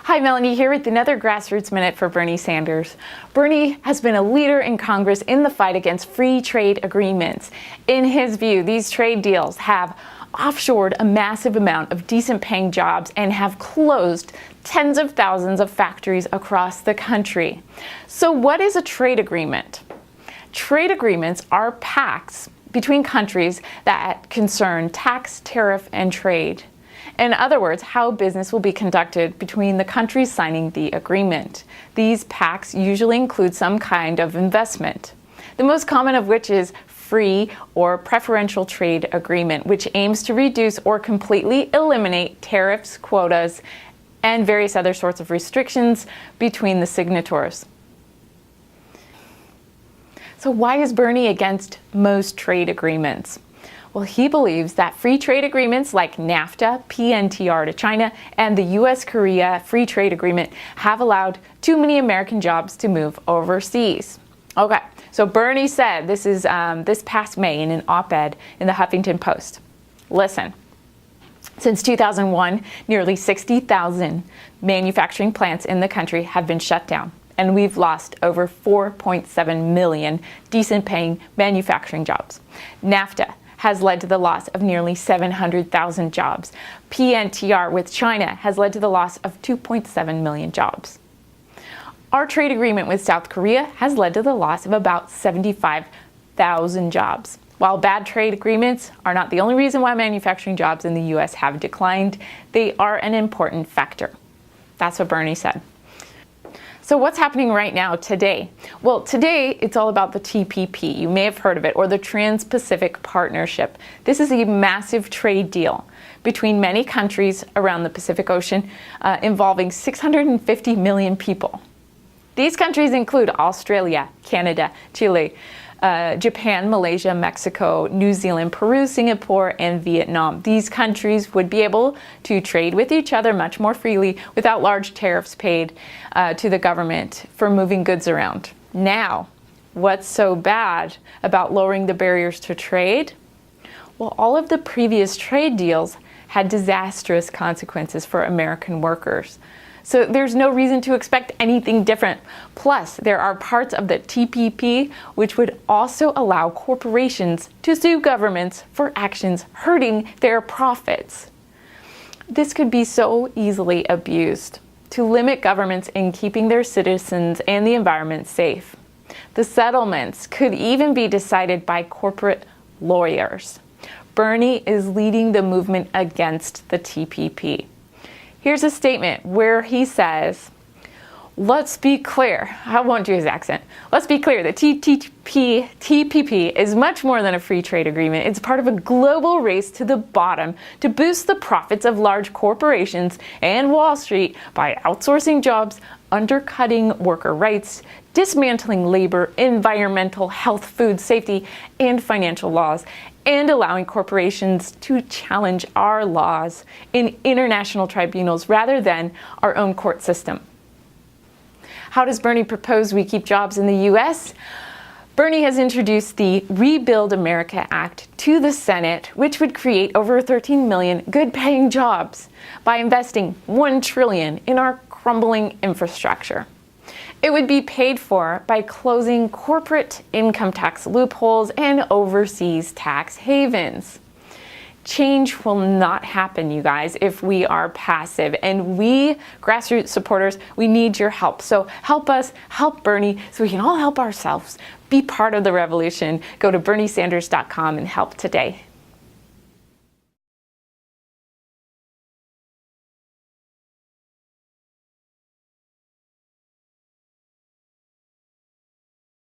Hi, Melanie here with another Grassroots Minute for Bernie Sanders. Bernie has been a leader in Congress in the fight against free trade agreements. In his view, these trade deals have offshored a massive amount of decent paying jobs and have closed tens of thousands of factories across the country. So what is a trade agreement? Trade agreements are pacts between countries that concern tax, tariff, and trade. In other words, how business will be conducted between the countries signing the agreement. These pacts usually include some kind of investment, the most common of which is free or preferential trade agreement, which aims to reduce or completely eliminate tariffs, quotas, and various other sorts of restrictions between the signatories. So why is Bernie against most trade agreements? Well, he believes that free trade agreements like NAFTA, PNTR to China, and the US-Korea Free Trade Agreement have allowed too many American jobs to move overseas. Okay, so Bernie said this is this past May in an op-ed in the Huffington Post. Listen, since 2001, nearly 60,000 manufacturing plants in the country have been shut down, and we've lost over 4.7 million decent-paying manufacturing jobs. NAFTA has led to the loss of nearly 700,000 jobs. PNTR with China has led to the loss of 2.7 million jobs. Our trade agreement with South Korea has led to the loss of about 75,000 jobs. While bad trade agreements are not the only reason why manufacturing jobs in the U.S. have declined, they are an important factor. That's what Bernie said. So what's happening right now today? Well, today it's all about the TPP. You may have heard of it, or the Trans-Pacific Partnership. This is a massive trade deal between many countries around the Pacific Ocean involving 650 million people. These countries include Australia, Canada, Chile, Japan, Malaysia, Mexico, New Zealand, Peru, Singapore, and Vietnam. These countries would be able to trade with each other much more freely without large tariffs paid to the government for moving goods around. Now, what's so bad about lowering the barriers to trade? Well, all of the previous trade deals had disastrous consequences for American workers. So there's no reason to expect anything different. Plus, there are parts of the TPP which would also allow corporations to sue governments for actions hurting their profits. This could be so easily abused to limit governments in keeping their citizens and the environment safe. The settlements could even be decided by corporate lawyers. Bernie is leading the movement against the TPP. Here's a statement where he says, let's be clear, I won't do his accent. Let's be clear, the TPP is much more than a free trade agreement. It's part of a global race to the bottom to boost the profits of large corporations and Wall Street by outsourcing jobs, undercutting worker rights, dismantling labor, environmental, health, food safety, and financial laws, and allowing corporations to challenge our laws in international tribunals rather than our own court system. How does Bernie propose we keep jobs in the U.S.? Bernie has introduced the Rebuild America Act to the Senate, which would create over 13 million good-paying jobs by investing $1 trillion in our crumbling infrastructure. It would be paid for by closing corporate income tax loopholes and overseas tax havens. Change will not happen, you guys, if we are passive. And we, grassroots supporters, we need your help. So help us, help Bernie, so we can all help ourselves. Be part of the revolution. Go to berniesanders.com and help today.